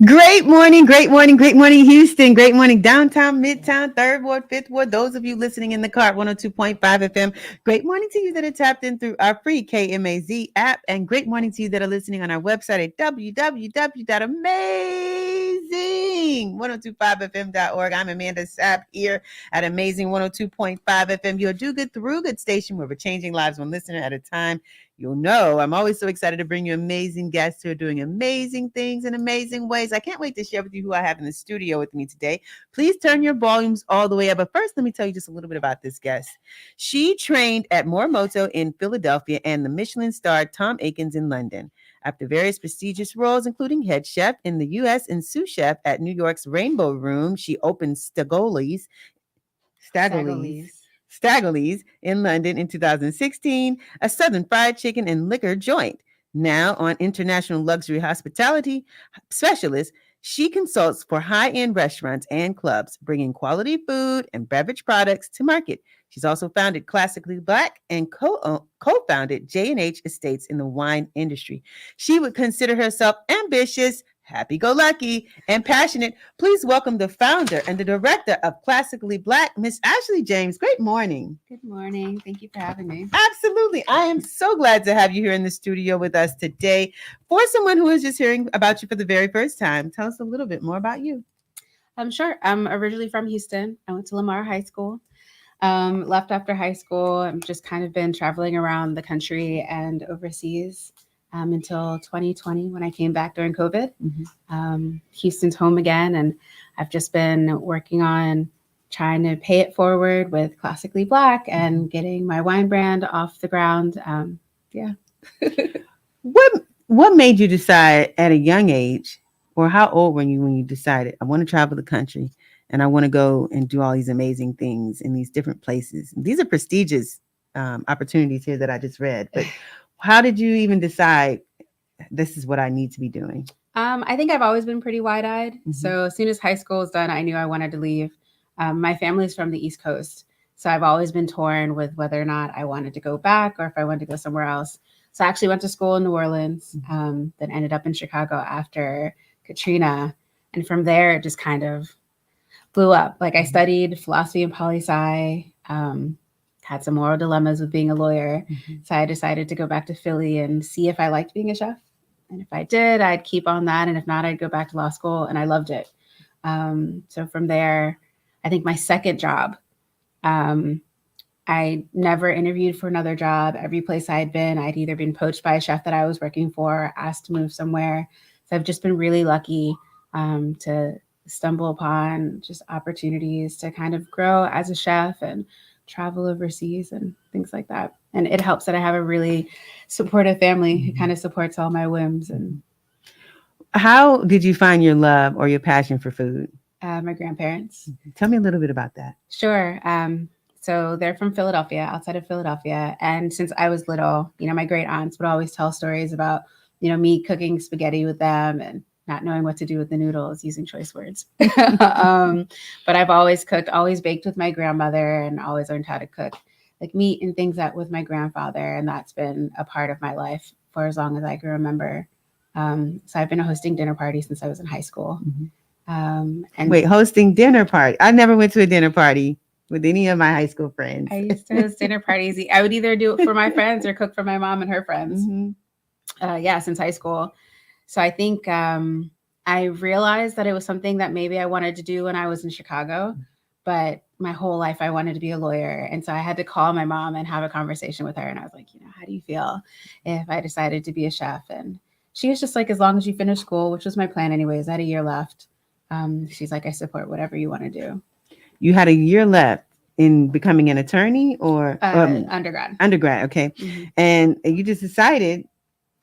Great morning, Houston. Great morning, downtown, midtown, third ward, fifth ward. Those of you listening in the car at 102.5 FM. Great morning to you that are tapped in through our free KMAZ app. And great morning to you that are listening on our website at www.amazing1025fm.org. I'm Amanda Sapp here at Amazing 102.5 FM, your do good through good station where we're changing lives one listener at a time. You'll know I'm always so excited to bring you amazing guests who are doing amazing things in amazing ways. I can't wait to share with you who I have in the studio with me today. Please turn your volumes all the way up. But first, let me tell you just a little bit about this guest. She trained at Morimoto in Philadelphia and the Michelin Starred Tom Aikens in London. After various prestigious roles, including head chef in the U.S. and sous chef at New York's Rainbow Room, she opened Stagolees, Stagolees. Stagolees in London in 2016, a Southern fried chicken and liquor joint. Now on international luxury hospitality specialist, she consults for high-end restaurants and clubs, bringing quality food and beverage products to market. She's also founded Classically Black and co-founded J&H Estates in the wine industry. She would consider herself ambitious, happy-go-lucky, and passionate. Please welcome the founder and the director of Classically Black, Miss Ashley James. Great morning. Good morning. Thank you for having me. Absolutely. I am so glad to have you here in the studio with us today. For someone who is just hearing about you for the very first time, tell us a little bit more about you. I'm sure. I'm originally from Houston. I went to Lamar High School. Left after high school. I've just kind of been traveling around the country and overseas until 2020 when I came back during COVID. Houston's home again, and I've just been working on trying to pay it forward with Classically Black and getting my wine brand off the ground. Yeah. What made you decide at a young age, or how old were you when you decided, I want to travel the country and I want to go and do all these amazing things in these different places? These are prestigious opportunities here that I just read, but how did you even decide this is what I need to be doing? I think I've always been pretty wide-eyed. So as soon as high school was done, I knew I wanted to leave. My family's from the East Coast, so I've always been torn with whether or not I wanted to go back or if I wanted to go somewhere else. So I actually went to school in New Orleans, then ended up in Chicago after Katrina. And from there, it just kind of blew up. Like I studied philosophy and poli-sci, had some moral dilemmas with being a lawyer. So I decided to go back to Philly and see if I liked being a chef. And if I did, I'd keep on that. And if not, I'd go back to law school. And I loved it. So from there, I think my second job, I never interviewed for another job. Every place I had been, I'd either been poached by a chef that I was working for, asked to move somewhere. So I've just been really lucky to stumble upon just opportunities to kind of grow as a chef and travel overseas and things like that. And it helps that I have a really supportive family who kind of supports all my whims. And how did you find your love or your passion for food? My grandparents. Tell me a little bit about that. Sure. So they're from Philadelphia, outside of Philadelphia. And since I was little, my great aunts would always tell stories about, me cooking spaghetti with them and not knowing what to do with the noodles, using choice words. But I've always cooked, always baked with my grandmother, and always learned how to cook like meat and things that with my grandfather. And that's been a part of my life for as long as I can remember. So I've been hosting dinner parties since I was in high school. And wait, hosting dinner party? I never went to a dinner party with any of my high school friends. I used to host dinner parties. I would either do it for my friends or cook for my mom and her friends. Since high school. So I think I realized that it was something that maybe I wanted to do when I was in Chicago, but my whole life I wanted to be a lawyer. And so I had to call my mom and have a conversation with her. And I was like, how do you feel if I decided to be a chef? And she was just like, as long as you finish school, which was my plan anyways, I had a year left. She's like, I support whatever you want to do. You had a year left in becoming an attorney or undergrad. Undergrad, okay. And you just decided,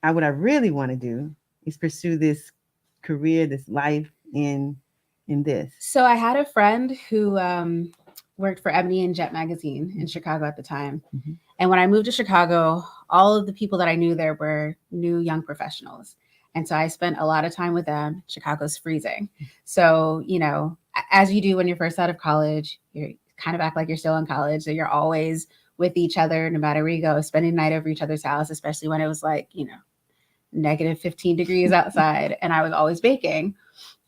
what I really want to do is pursue this career, this life in this. So I had a friend who worked for Ebony and Jet magazine in Chicago at the time. And when I moved to Chicago, all of the people that I knew there were new young professionals. And so I spent a lot of time with them. Chicago's freezing. So, as you do when you're first out of college, you kind of act like you're still in college. So you're always with each other, no matter where you go, spending the night over each other's house, especially when it was like, negative 15 degrees outside, and I was always baking.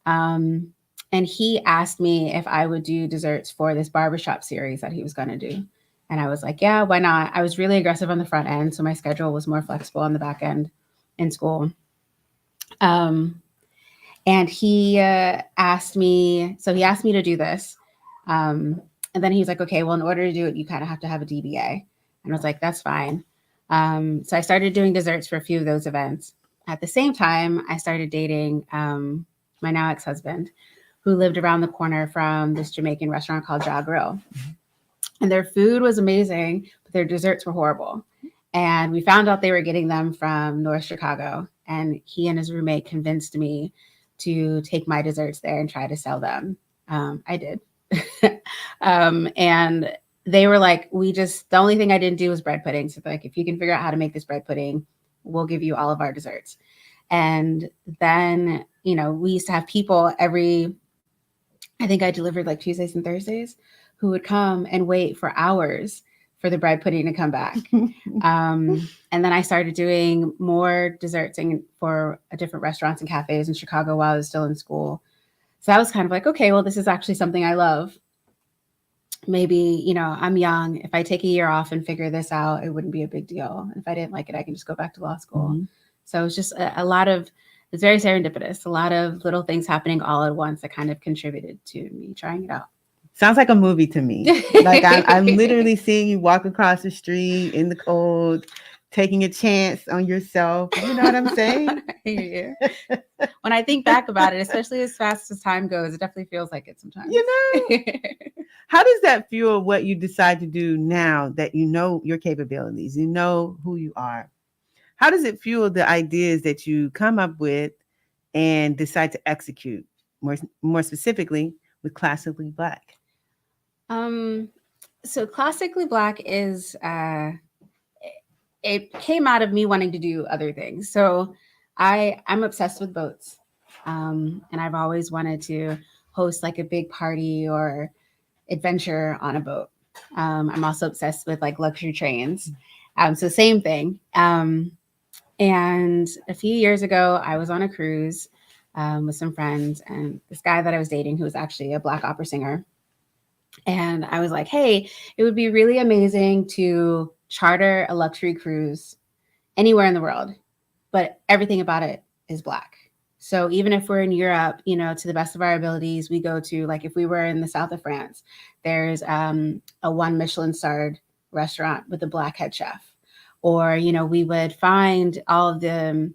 And he asked me if I would do desserts for this barbershop series that he was going to do. And I was like, yeah, why not? I was really aggressive on the front end, so my schedule was more flexible on the back end in school. And he asked me to do this. And then he's like, okay, well, in order to do it, you kind of have to have a DBA. And I was like, that's fine. So I started doing desserts for a few of those events. At the same time, I started dating my now ex-husband, who lived around the corner from this Jamaican restaurant called Ja Grill. And their food was amazing, but their desserts were horrible. And we found out they were getting them from North Chicago. And he and his roommate convinced me to take my desserts there and try to sell them. I did. And they were like, the only thing I didn't do was bread pudding. So like, if you can figure out how to make this bread pudding, we'll give you all of our desserts. And then, we used to have people I think I delivered like Tuesdays and Thursdays, who would come and wait for hours for the bread pudding to come back. And then I started doing more desserts for different restaurants and cafes in Chicago while I was still in school. So I was kind of like, okay, well, this is actually something I love. Maybe, I'm young. If I take a year off and figure this out, it wouldn't be a big deal. And if I didn't like it, I can just go back to law school. Mm-hmm. So it's just it's very serendipitous. A lot of little things happening all at once that kind of contributed to me trying it out. Sounds like a movie to me. Like I'm literally seeing you walk across the street in the cold, taking a chance on yourself. You know what I'm saying? Yeah. When I think back about it, especially as fast as time goes, it definitely feels like it sometimes. How does that fuel what you decide to do now that you know your capabilities, you know who you are? How does it fuel the ideas that you come up with and decide to execute, more specifically with Classically Black? So Classically Black is it came out of me wanting to do other things. So I'm obsessed with boats, and I've always wanted to host like a big party or adventure on a boat. I'm also obsessed with like luxury trains. So same thing. And a few years ago, I was on a cruise with some friends, and this guy that I was dating, who was actually a Black opera singer. And I was like, hey, it would be really amazing to charter a luxury cruise anywhere in the world, but everything about it is Black. So even if we're in Europe, to the best of our abilities, we go to, like, if we were in the south of France, there's a one Michelin Starred restaurant with a Black head chef. Or, we would find all of the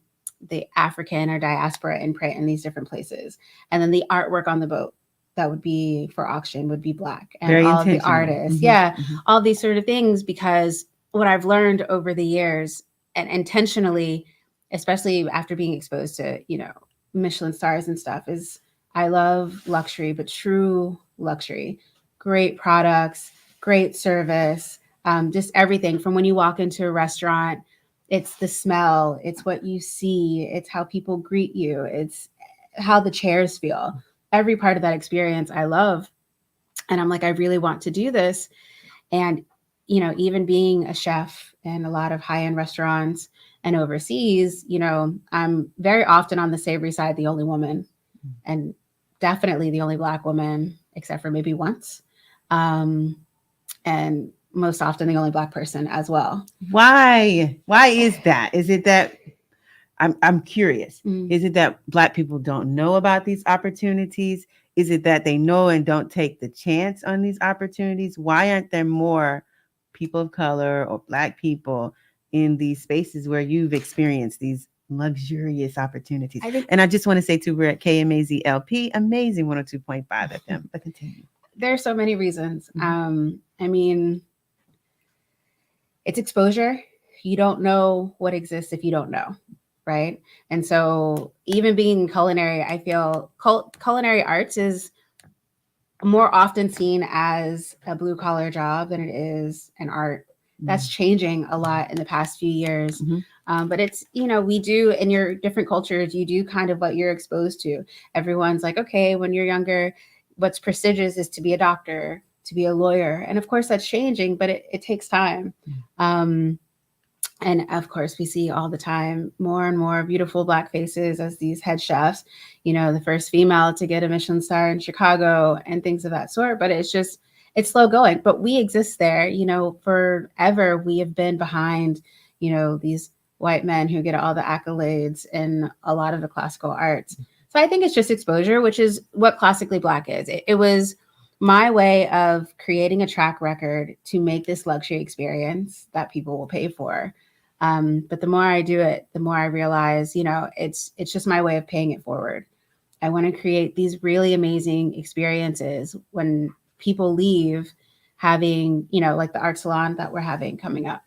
African or diaspora imprint in these different places. And then the artwork on the boat that would be for auction would be Black. And very all of the artists. Mm-hmm. All these sort of things, because what I've learned over the years, and intentionally, especially after being exposed to, Michelin stars and stuff, is I love luxury, but true luxury. Great products, great service. Just everything from when you walk into a restaurant, it's the smell, it's what you see, it's how people greet you, it's how the chairs feel. Every part of that experience I love. And I'm like, I really want to do this. And, even being a chef in a lot of high-end restaurants and overseas, I'm very often on the savory side, the only woman, and definitely the only Black woman, except for maybe once. And most often the only Black person as well. Why is that? Is it that I'm curious. Mm. Is it that Black people don't know about these opportunities? Is it that they know and don't take the chance on these opportunities? Why aren't there more people of color or Black people in these spaces where you've experienced these luxurious opportunities? And I just want to say too, we're at KMAZ LP, amazing 102.5 FM. But continue. There are so many reasons. Mm-hmm. It's exposure. You don't know what exists if you don't know, right? And so even being culinary, I feel culinary arts is more often seen as a blue collar job than it is an art. That's changing a lot in the past few years. Mm-hmm. But it's, we do, in your different cultures, you do kind of what you're exposed to. Everyone's like, okay, when you're younger, what's prestigious is to be a doctor, to be a lawyer. And of course that's changing, but it takes time. And of course, we see all the time more and more beautiful Black faces as these head chefs, the first female to get a Michelin star in Chicago and things of that sort. But it's slow going. But we exist there, forever. We have been behind, these white men who get all the accolades in a lot of the classical arts. So I think it's just exposure, which is what classically Black is. It was my way of creating a track record to make this luxury experience that people will pay for. But the more I do it, the more I realize, it's just my way of paying it forward. I want to create these really amazing experiences when people leave having, like the art salon that we're having coming up.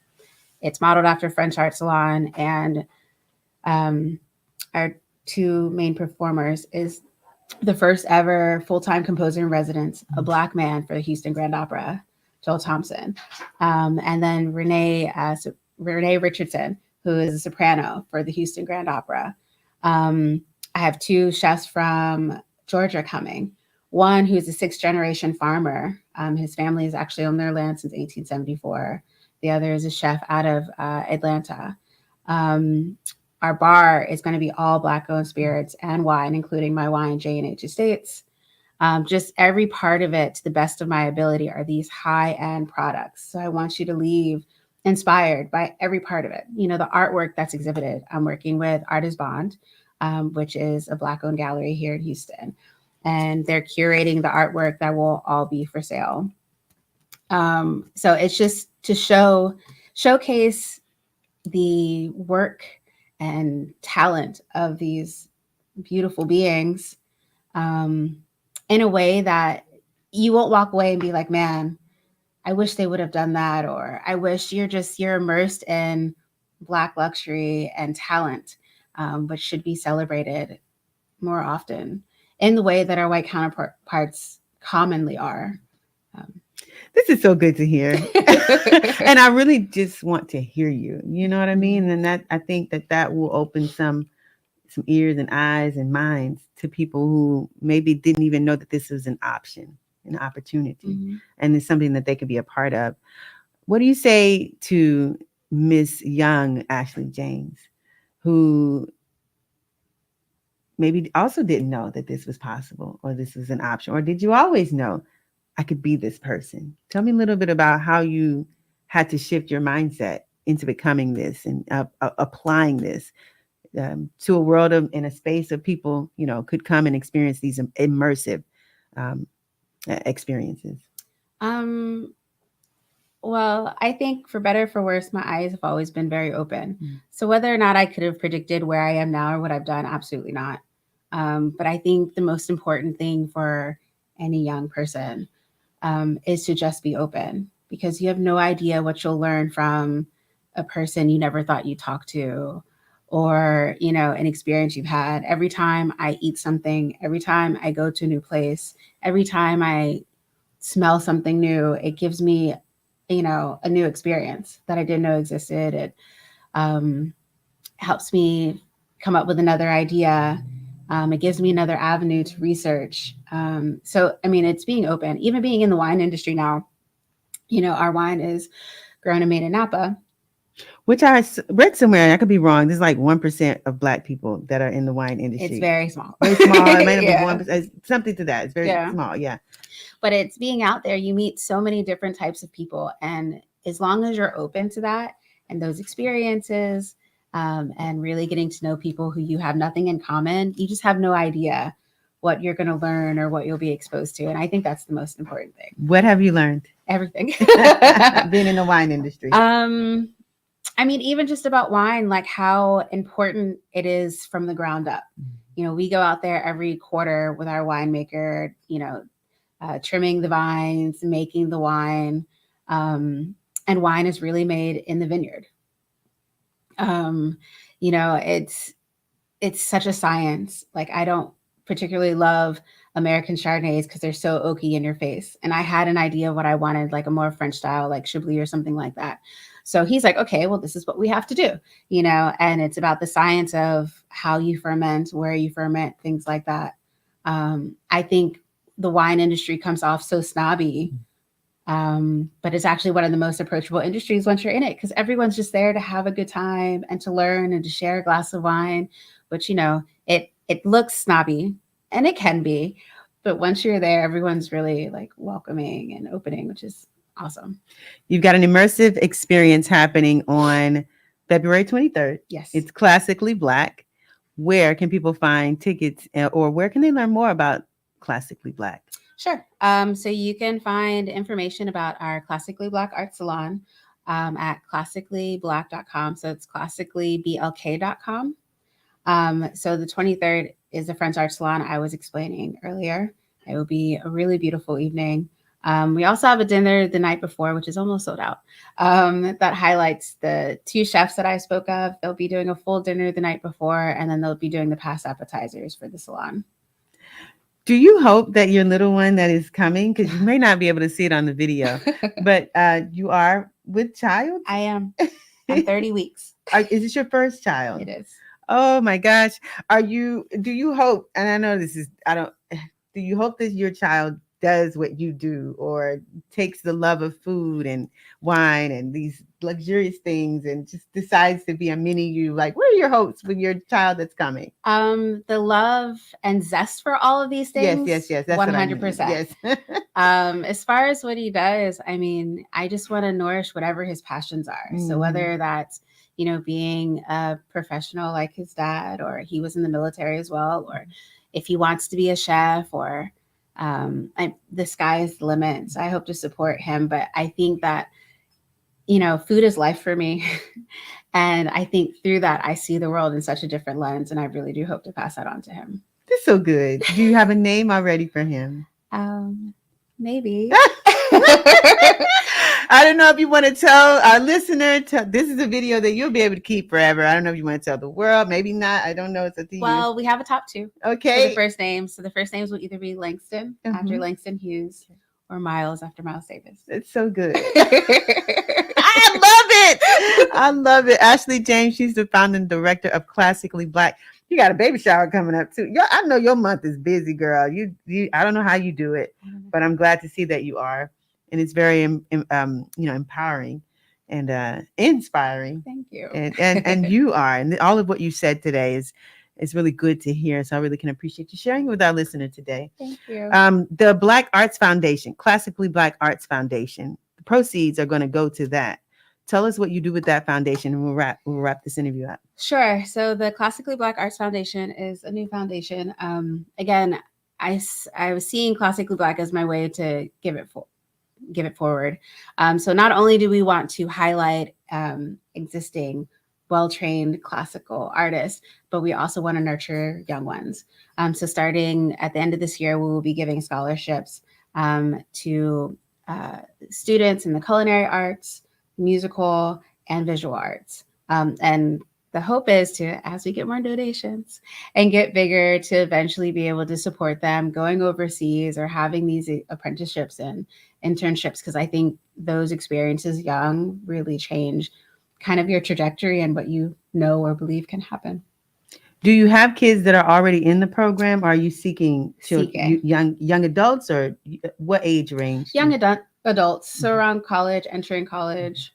It's modeled after French art salon, and our two main performers is the first ever full-time composer in residence, a Black man for the Houston Grand Opera, Joel Thompson, and then Renee Richardson, who is a soprano for the Houston Grand Opera. I have two chefs from Georgia coming. One who's a sixth generation farmer. His family has actually owned their land since 1874. The other is a chef out of Atlanta. Our bar is going to be all Black owned spirits and wine, including my wine, J&H Estates. Just every part of it, to the best of my ability, are these high end products. So I want you to leave inspired by every part of it. The artwork that's exhibited. I'm working with Artist Bond, which is a Black owned gallery here in Houston. And they're curating the artwork that will all be for sale. So it's just to showcase the work and talent of these beautiful beings in a way that you won't walk away and be like, man, I wish they would have done that. Or I wish you're immersed in Black luxury and talent, which should be celebrated more often in the way that our white counterparts commonly are. This is so good to hear. And I really just want to hear you. You know what I mean? And that I think that will open some ears and eyes and minds to people who maybe didn't even know that this was an option, an opportunity, and it's something that they could be a part of. What do you say to Miss Young Ashley James, who maybe also didn't know that this was possible or this was an option? Or did you always know I could be this person? Tell me a little bit about how you had to shift your mindset into becoming this and applying this to a world in a space of people, could come and experience these immersive experiences. Well, I think for better or for worse, my eyes have always been very open. So whether or not I could have predicted where I am now or what I've done, absolutely not. But I think the most important thing for any young person is to just be open, because you have no idea what you'll learn from a person you never thought you'd talk to, or, an experience you've had. Every time I eat something, every time I go to a new place, every time I smell something new, it gives me, a new experience that I didn't know existed. It helps me come up with another idea. It gives me another avenue to research. So, it's being open, even being in the wine industry now. Our wine is grown and made in Napa. Which I read somewhere, I could be wrong, there's like 1% of Black people that are in the wine industry. It's very small. Very small. It might have been 1%, something to that. It's very small, yeah. But it's being out there. You meet so many different types of people. And as long as you're open to that and those experiences, and really getting to know people who you have nothing in common, you just have no idea what you're going to learn or what you'll be exposed to. And I think that's the most important thing. What have you learned? Everything. Being in the wine industry. Even just about wine, like how important it is from the ground up. We go out there every quarter with our winemaker, trimming the vines, making the wine. And wine is really made in the vineyard. It's such a science. Like, I don't particularly love American Chardonnays because they're so oaky in your face. And I had an idea of what I wanted, like a more French style, like Chablis or something like that. So he's like, okay, well, this is what we have to do, and it's about the science of how you ferment, where you ferment, things like that. I think the wine industry comes off so snobby But it's actually one of the most approachable industries once you're in it, because everyone's just there to have a good time and to learn and to share a glass of wine, which, it looks snobby, and it can be, but once you're there, everyone's really like welcoming and opening, which is awesome. You've got an immersive experience happening on February 23rd. Yes. It's Classically Black. Where can people find tickets, or where can they learn more about Classically Black? Sure. So you can find information about our Classically Black Art Salon at classicallyblack.com. So it's classicallyblk.com. So the 23rd is the French Art Salon I was explaining earlier. It will be a really beautiful evening. We also have a dinner the night before, which is almost sold out, that highlights the two chefs that I spoke of. They'll be doing a full dinner the night before, and then they'll be doing the past appetizers for the salon. Do you hope that your little one that is coming, because you may not be able to see it on the video, but you are with child? I am. I'm 30 weeks. Is this your first child? It is. Oh my gosh. Do you hope, and I know do you hope that your child does what you do, or takes the love of food and wine and these luxurious things and just decides to be a mini you? Like, what are your hopes with your child that's coming? The love and zest for all of these things. Yes. That's 100%. Yes. As far as what he does, I mean, I just want to nourish whatever his passions are. So whether that's, being a professional like his dad, or he was in the military as well, or if he wants to be a chef, or the sky's the limit. So I hope to support him. But I think that, food is life for me. And I think through that, I see the world in such a different lens. And I really do hope to pass that on to him. That's so good. Do you have a name already for him? Maybe. I don't know if you want to tell our listener. This is a video that you'll be able to keep forever. I don't know if you want to tell the world. Maybe not. I don't know. It's up to you. Well, we have a top two. Okay. For the first names. So the first names will either be Langston after Langston Hughes, or Miles after Miles Davis. It's so good. I love it. Ashley James, she's the founder and director of Classically Black. You got a baby shower coming up too. I know your month is busy, girl. You I don't know how you do it, but I'm glad to see that you are, and it's very empowering and inspiring. Thank you. And you are, and all of what you said today is really good to hear. So I really can appreciate you sharing it with our listener today. Thank you. The Black Arts Foundation, Classically Black Arts Foundation, the proceeds are going to go to that. Tell us what you do with that foundation, and we'll wrap this interview up. Sure. So the Classically Black Arts Foundation is a new foundation. Again, I was seeing Classically Black as my way to give it forward. So not only do we want to highlight existing well-trained classical artists, but we also want to nurture young ones. So starting at the end of this year, we will be giving scholarships to students in the culinary arts, musical, and visual arts. And the hope is to, as we get more donations and get bigger, to eventually be able to support them going overseas or having these apprenticeships and internships, because I think those experiences young really change kind of your trajectory and what you know or believe can happen. Do you have kids that are already in the program? Or are you seeking young adults, or what age range? Young adults, so around college, entering college.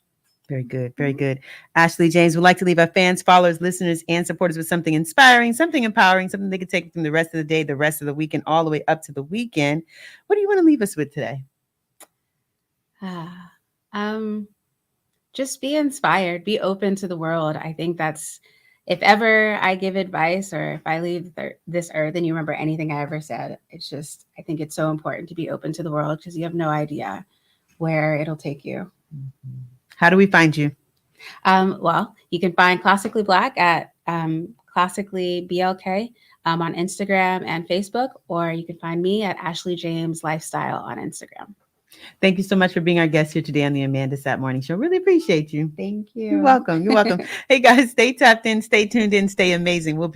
Very good. Very good. Ashley James would like to leave our fans, followers, listeners, and supporters with something inspiring, something empowering, something they can take from the rest of the day, the rest of the weekend, all the way up to the weekend. What do you want to leave us with today? Just be inspired, be open to the world. I think that's, if ever I give advice, or if I leave this earth and you remember anything I ever said, it's just, I think it's so important to be open to the world, because you have no idea where it'll take you. How do we find you? Well, you can find Classically Black at classicallyblk on Instagram and Facebook, or you can find me at Ashley James Lifestyle on Instagram. Thank you so much for being our guest here today on the Amanda Sapp Morning Show. Really appreciate you. Thank you. You're welcome. You're welcome. Hey guys, stay tapped in, stay tuned in, stay amazing. We'll be